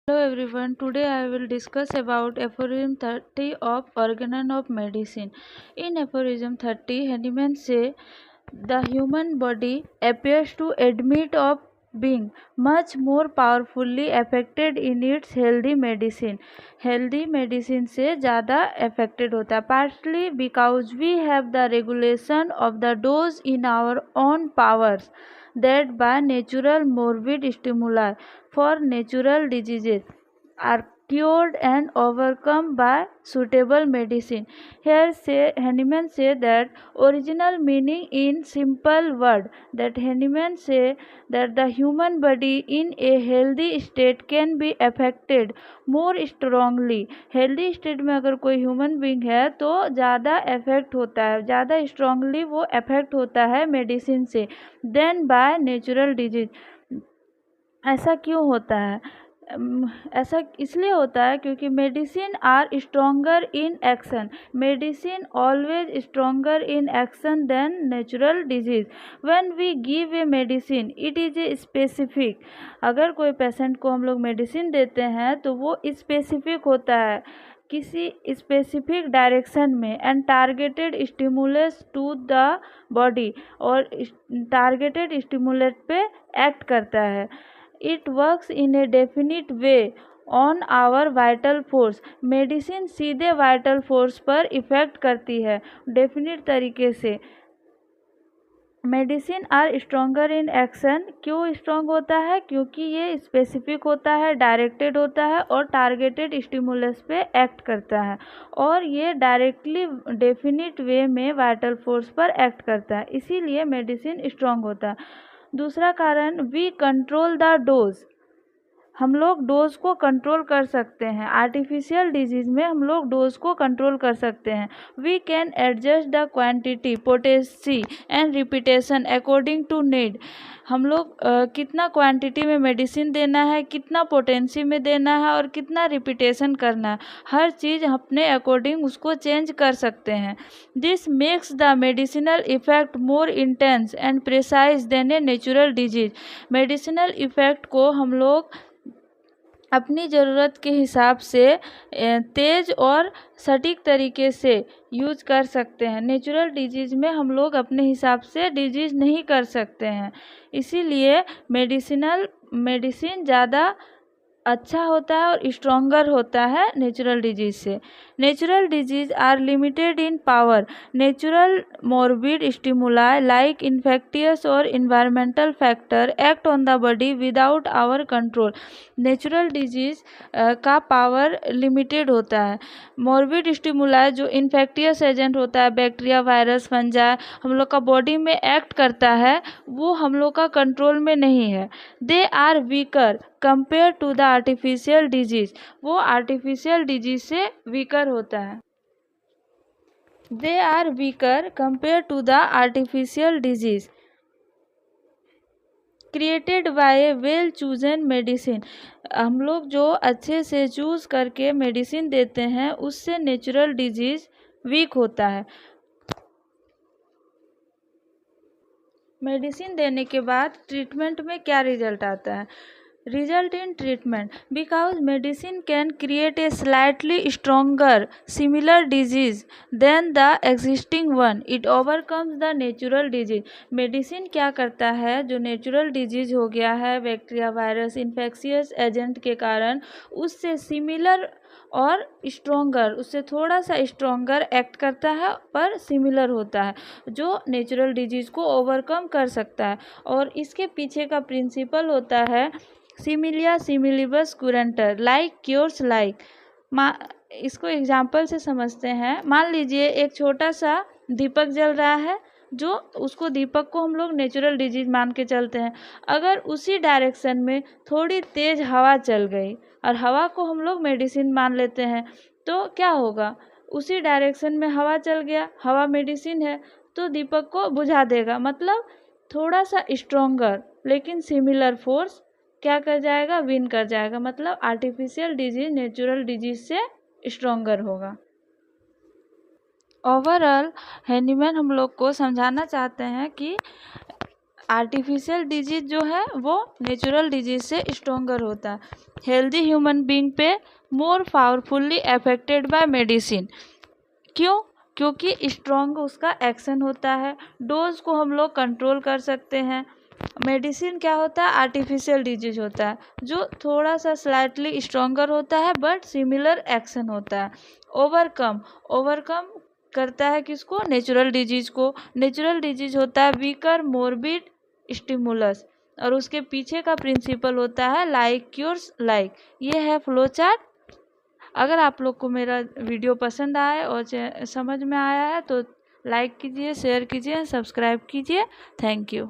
Hello everyone, today I will discuss about aphorism 30 of Organon of Medicine. In aphorism 30, Hahnemann say the human body appears to admit of being much more powerfully affected in its healthy medicine से ज़्यादा affected होता है, partly because we have the regulation of the dose in our own powers that by natural morbid stimuli for natural diseases are cured and overcome by suitable medicine. Here Hahnemann say that original meaning in simple word that Hahnemann say that the human body in a healthy state can be affected more strongly. Healthy state में अगर कोई human being है तो ज़्यादा effect होता है, ज़्यादा strongly वो इफेक्ट होता है मेडिसिन से देन बाय नेचुरल डिजीज. ऐसा क्यों होता है? ऐसा इसलिए होता है क्योंकि medicine are stronger in action. Medicine always stronger in action than natural disease. When we give a medicine it is a specific. अगर कोई पेशेंट को हम लोग मेडिसिन देते हैं तो वो स्पेसिफिक होता है किसी स्पेसिफिक डायरेक्शन में and targeted stimulus to the body और टारगेटेड स्टिमुलेट पे एक्ट करता है. It works in a definite way on our vital force. Medicine सीधे वाइटल फोर्स पर इफेक्ट करती है डेफिनिट तरीके से. Medicine are stronger in action. क्यों स्ट्रॉन्ग होता है? क्योंकि ये स्पेसिफिक होता है, डायरेक्टेड होता है और टारगेटेड स्टिमुलस पे एक्ट करता है और ये डायरेक्टली डेफिनिट वे में वाइटल फोर्स पर एक्ट करता है, इसीलिए मेडिसिन स्ट्रॉन्ग होता है. दूसरा कारण, वी कंट्रोल द डोज. हम लोग डोज को कंट्रोल कर सकते हैं. आर्टिफिशियल डिजीज़ में हम लोग डोज को कंट्रोल कर सकते हैं. We can adjust the quantity, potency and repetition according to need. हम लोग कितना क्वांटिटी में मेडिसिन देना है, कितना पोटेंसी में देना है और कितना रिपीटेशन करना है, हर चीज़ अपने अकॉर्डिंग उसको चेंज कर सकते हैं. This makes the medicinal effect more intense and precise than a natural disease. Medicinal effect को हम लोग अपनी ज़रूरत के हिसाब से तेज़ और सटीक तरीके से यूज कर सकते हैं. नेचुरल डिजीज़ में हम लोग अपने हिसाब से डिजीज़ नहीं कर सकते हैं, इसीलिए मेडिसिन ज़्यादा अच्छा होता है और स्ट्रॉन्गर होता है नेचुरल डिजीज से. Natural disease are limited in power. Natural morbid stimuli like infectious और environmental factor act on the body without our control. Natural disease का पावर लिमिटेड होता है. मोर्बिड स्टिमुलाई जो इन्फेक्टियस एजेंट होता है, बैक्टीरिया, वायरस, फंजाई, हम लोग का बॉडी में एक्ट करता है, वो हम लोग का कंट्रोल में नहीं है. They are weaker compare to the artificial disease. वो आर्टिफिशियल डिजीज से वीकर होता है. They are weaker compare to the artificial disease created by a well chosen medicine. हम लोग जो अच्छे से चूज करके मेडिसिन देते हैं उससे नेचुरल डिजीज वीक होता है. मेडिसिन देने के बाद ट्रीटमेंट में क्या रिजल्ट आता है? Result in treatment, because medicine can create a slightly stronger similar disease than the existing one. It overcomes the natural disease. Medicine क्या करता है? जो नेचुरल डिजीज हो गया है, बैक्टीरिया, वायरस, इन्फेक्शियस एजेंट के कारण, उससे सिमिलर और स्ट्रोंगर, उससे थोड़ा सा स्ट्रोंगर एक्ट करता है पर सिमिलर होता है, जो नेचुरल डिजीज़ को ओवरकम कर सकता है. और इसके पीछे का प्रिंसिपल होता है सिमिलिया सिमिलिबस कुरेंटर, लाइक क्योर्स लाइक. इसको एग्जाम्पल से समझते हैं. मान लीजिए एक छोटा सा दीपक जल रहा है, जो उसको दीपक को हम लोग नेचुरल डिजीज मान के चलते हैं. अगर उसी डायरेक्शन में थोड़ी तेज हवा चल गई और हवा को हम लोग मेडिसिन मान लेते हैं, तो क्या होगा? उसी डायरेक्शन में हवा चल गया, हवा मेडिसिन है, तो दीपक को बुझा देगा. मतलब थोड़ा सा स्ट्रोंगर लेकिन सिमिलर फोर्स क्या कर जाएगा? विन कर जाएगा. मतलब आर्टिफिशियल डिजीज नेचुरल डिजीज से स्ट्रोंगर होगा. ओवरऑल हैनीमैन हम लोग को समझाना चाहते हैं कि आर्टिफिशियल डिजीज जो है वो नेचुरल डिजीज से स्ट्रोंगर होता है। हेल्दी ह्यूमन बीइंग पे मोर पावरफुल्ली अफेक्टेड बाय मेडिसिन। क्यों? क्योंकि स्ट्रॉन्ग उसका एक्शन होता है, डोज को हम लोग कंट्रोल कर सकते हैं। मेडिसिन क्या होता है? आर्टिफिशियल डिजीज होता है जो थोड़ा सा स्लाइटली स्ट्रॉन्गर होता है बट सिमिलर एक्शन होता है। ओवरकम करता है किसको? नेचुरल डिजीज को। नेचुरल डिजीज होता है वीकर मोरबिड स्टिमुलस, और उसके पीछे का प्रिंसिपल होता है लाइक क्यूर्स लाइक। ये है फ्लो चार्ट। अगर आप लोग को मेरा वीडियो पसंद आए और समझ में आया है तो लाइक कीजिए, शेयर कीजिए, सब्सक्राइब कीजिए। Thank you.